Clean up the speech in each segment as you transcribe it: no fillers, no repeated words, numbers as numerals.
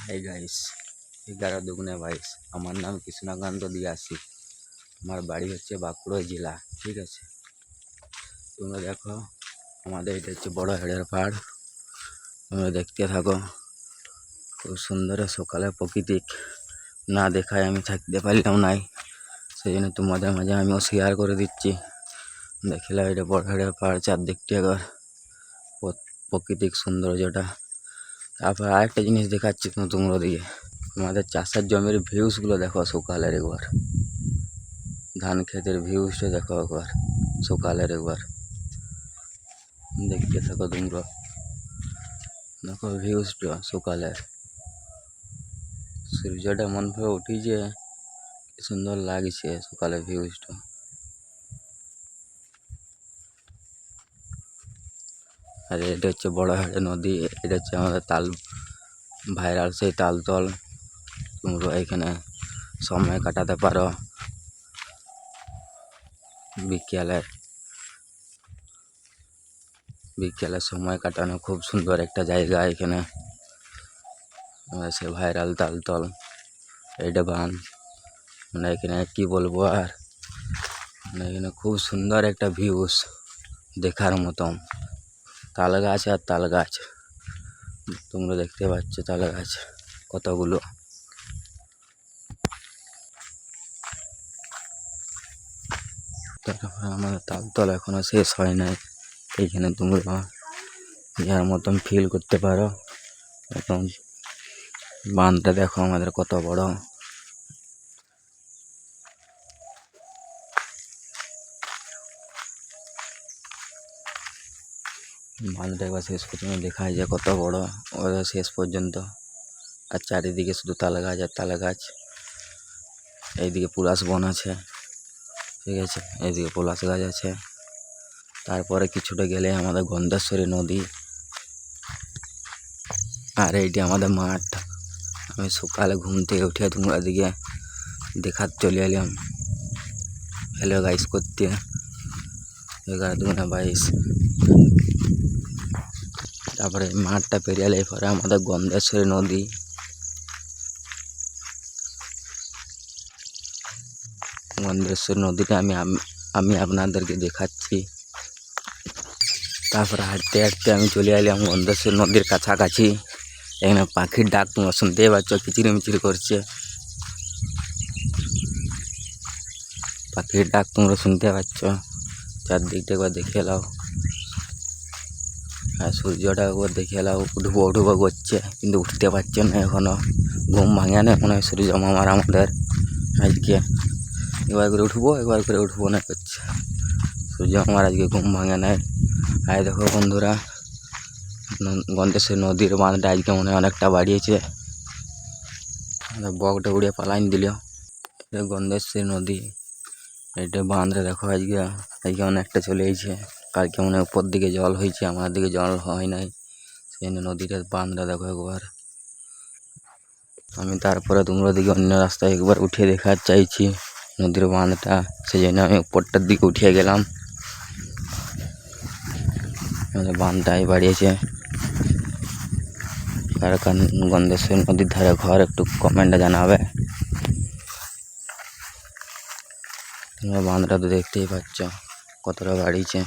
Hi guys, 11 × 2 = 22। আমার নাম কৃষ্ণকান্ত দিয়াসি। আমার বাড়ি হচ্ছে বাঁকুড়া জেলা, ঠিক আছে। তোমরা দেখো, আমাদের এটা হচ্ছে বড় হেড়ের পাহাড়। তোমরা দেখতে থাকো, খুব সুন্দর সকালে প্রাকৃতিক না দেখায় আমি থাকতে পারলাম নাই, সেই জন্য তোমাদের মাঝে আমিও শেয়ার করে দিচ্ছি। দেখলাম এটা বড় হেড়ের পাহাড়, চারদিকটি একবার প্রাকৃতিক সৌন্দর্যটা। তারপর আরেকটা জিনিস দেখাচ্ছি তোমরা দিকে, আমাদের চাষের জমির ভিউসগুলো দেখো সকালের একবার, ধান ক্ষেতের ভিউসটা দেখো একবার সকালের, একবার দেখতে থাকো তোমরা। দেখো ভিউসটা সকালের, সূর্যটা মন ভরে উঠিছে, কি সুন্দর লাগছে সকালের ভিউসটা। আর এটা হচ্ছে বড় হাড়ে নদী, এটা হচ্ছে আমাদের তাল ভাইরাল সেই তালতল। তোমরা এখানে সময় কাটাতে পারো বিকেলে সময় কাটানো খুব সুন্দর একটা জায়গা এখানে। সে ভাইরাল তালতল, এইটা বান, মানে এখানে কি বলবো আর, মানে এখানে খুব সুন্দর একটা ভিউস দেখার মতন। তাল গাছ আর তাল গাছ, তোমরা দেখতে পাচ্ছ তাল গাছ কতগুলো। তারপরে আমাদের তালতল এখনো শেষ হয় নাই, এইখানে তোমরা যার মতন ফিল করতে পারো। এখন বাঁধটা দেখো আমাদের কত বড়। বাঁধটা একবার শেষ পর্যন্ত দেখা যায় কত বড়, ওরা শেষ পর্যন্ত। আর চারিদিকে শুধু তাল গাছ আর তাল গাছ। এইদিকে পুরাশ বন আছে, ঠিক আছে, এইদিকে পলাশ গাছ আছে। তারপরে কিছুটা গেলে আমাদের গন্ধেশ্বরী নদী, আর এইটি আমাদের মাঠ। আমি সকালে ঘুম থেকে উঠে তোমরা দিকে দেখার চলে এলাম, হ্যালো গাইস করতে। 11 × 2 = 22। তারপরে মাঠটা পেরিয়ে এলে পরে আমাদের গন্ধেশ্বরী নদী। গন্ধেশ্বরী নদীটা আমি আপনাদেরকে দেখাচ্ছি। তারপরে হাঁটতে হাঁটতে আমি চলে এলাম গন্ধেশ্বরী নদীর কাছাকাছি। এখানে পাখির ডাক তোমরা শুনতেই পাচ্ছ, কিচিরমিচির করছে। পাখির ডাক তোমরা শুনতে পাচ্ছ, চারদিকটা একবার দেখে নাও। আর সূর্যটা একবার দেখে নাও, উঠবো উঠবো করছে কিন্তু উঠতে পারছে না এখনো। ঘুম ভাঙে না মনে হয় সূর্য মামার আমাদের আজকে। একবার করে উঠবো একবার করে উঠবো না করছে সূর্য মামার, আজকে ঘুম ভাঙে নাই। আর দেখো বন্ধুরা, গন্ধেশ্বরী নদীর বাঁধটা আজকে মনে হয় অনেকটা বাড়িয়েছে। বকটা উড়িয়ে পালাইন দিল। গন্ধেশ্বরী নদী, এটা বাঁধটা দেখো আজকে অনেকটা চলে এসেছে। কালকে মনে হয় উপর দিকে জল হয়েছে, আমার দিকে জল হয় নাই, সেই জন্য নদীটার বাঁধটা দেখো একবার। আমি তারপরে তোমরা দিকে অন্য রাস্তায় একবার উঠে দেখার চাইছি নদীর বাঁধটা, সেই জন্য আমি উপরটার দিকে উঠে গেলাম। বাঁধটাই বাড়িয়েছে। কার কার গন্ধেশ্বরী নদীর ধারে ঘর একটু কমেন্টে জানাবে। তোমরা বাঁধটা তো দেখতেই পাচ্ছ কতটা বাড়িয়েছে।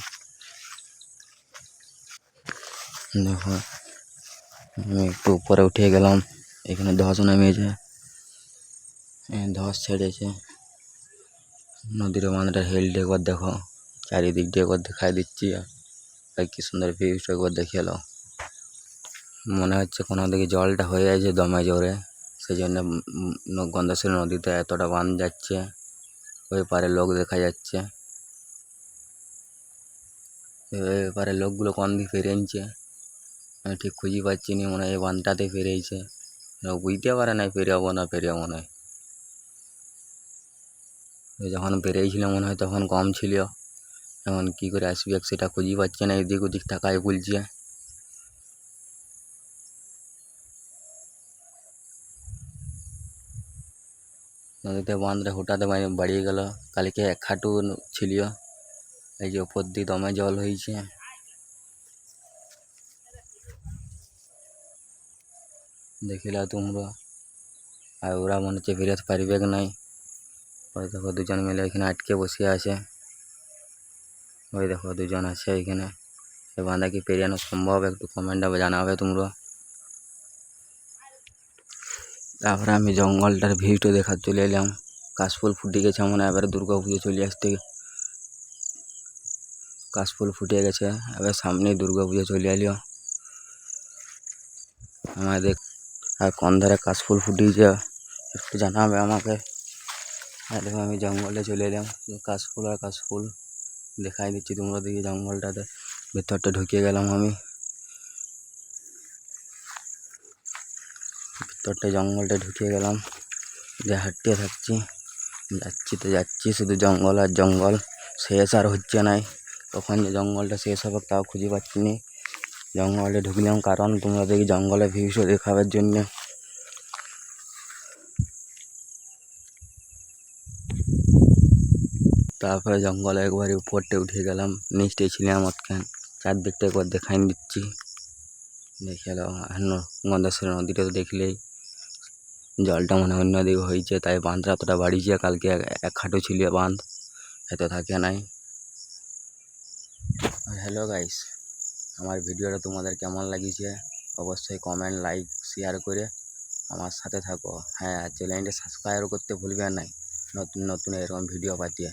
দেখো আমি একটু উপরে উঠে গেলাম, এখানে ধস নেমেছে, ধস ছেড়েছে। নদীর বাঁধটা হেলটা একবার দেখো, চারিদিক দিয়ে একবার দেখাই দিচ্ছি। আর কি সুন্দর ভিউটা একবার দেখে নাও। মনে হচ্ছে কোনো দিকে জলটা হয়ে আছে দমে জোরে, সেই জন্য গন্ধেশ্বরী নদীতে এতটা বান যাচ্ছে। ওই পারে লোক দেখা যাচ্ছে, এবারে লোকগুলো কোন দিকে ফিরেছে আমি ঠিক খুঁজে পাচ্ছি না। মনে হয় এই বানটাতে ফিরেছে, বুঝতে পারে নাই ফিরাবো না ফিরাবো না। যখন বেরিয়েছিল মনে হয় তখন কম ছিল, এখন কী করে আসবে সেটা খুঁজে পাচ্ছে না, এদিক ওদিক তাকায় বলছে। নদীতে বাঁধটা হঠাৎ বাড়িয়ে গেল, কালকে 1 হাঁটু ছিল, এই যে ওপর দিয়ে দমে জল হয়েছে। দেখিলা তোমরা। আর ওরা মনে হচ্ছে বেরোতে পারবে কি নাই। ওই দেখো দুজন মিলে এখানে আটকে বসে আছে। ওই দেখো দুজন আছে এখানে। সে বাঁধা কি পেরিয়ানো সম্ভব একটু কমেন্টে জানাবে তোমরা। তারপরে আমি জঙ্গলটার ভিউটা দেখার চলে এলাম। কাশফুল ফুটে গেছে মনে হয়, এবারে দুর্গা পুজো চলে আসতে। কাশফুল ফুটে গেছে, এবার সামনেই দুর্গা পুজো চলে এলো আমাদের। আর কোন ধারে কাশফুল ফুটিয়েছে একটু জানাবে আমাকে। আর দেখো আমি জঙ্গলে চলে এলাম, কাশফুল আর কাশফুল দেখাই দিচ্ছি তোমরা। দেখি জঙ্গলটাতে ভেতরটা ঢুকে গেলাম আমি। ভিতরটা জঙ্গলটা ঢুকে গেলাম, যে হাঁটতে থাকছি। যাচ্ছি তো যাচ্ছি, শুধু জঙ্গল আর জঙ্গল, শেষ আর হচ্ছে নাই। কখন যে জঙ্গলটা শেষ হবে তাও খুঁজে পাচ্ছি না। জঙ্গলে ঢুকলাম কারণ তোমরা দেখি জঙ্গলের ভিউসও দেখাবার জন্য। তারপরে জঙ্গলে একবারে উপরটা উঠে গেলাম, নিচটাই ছিলাম অতখান। চারদিকটা একবার দেখাই দিচ্ছি। দেখে এলো গন্ধেশ্বরী নদীটা তো দেখলেই, জলটা মনে হয় অন্যদিকে হয়েছে, তাই বাঁধটা অতটা বাড়িয়েছে। কালকে এক হাঁটু ছিল বাঁধ, এত থাকে নাই। আর হ্যালো গাইস, আমার ভিডিওটা তোমাদের কেমন লাগিয়েছে অবশ্যই কমেন্ট, লাইক, শেয়ার করে আমার সাথে থাকো। হ্যাঁ, চ্যানেলটা সাবস্ক্রাইব করতে ভুলবে না নতুন নতুন এরকম ভিডিও পাঠিয়ে।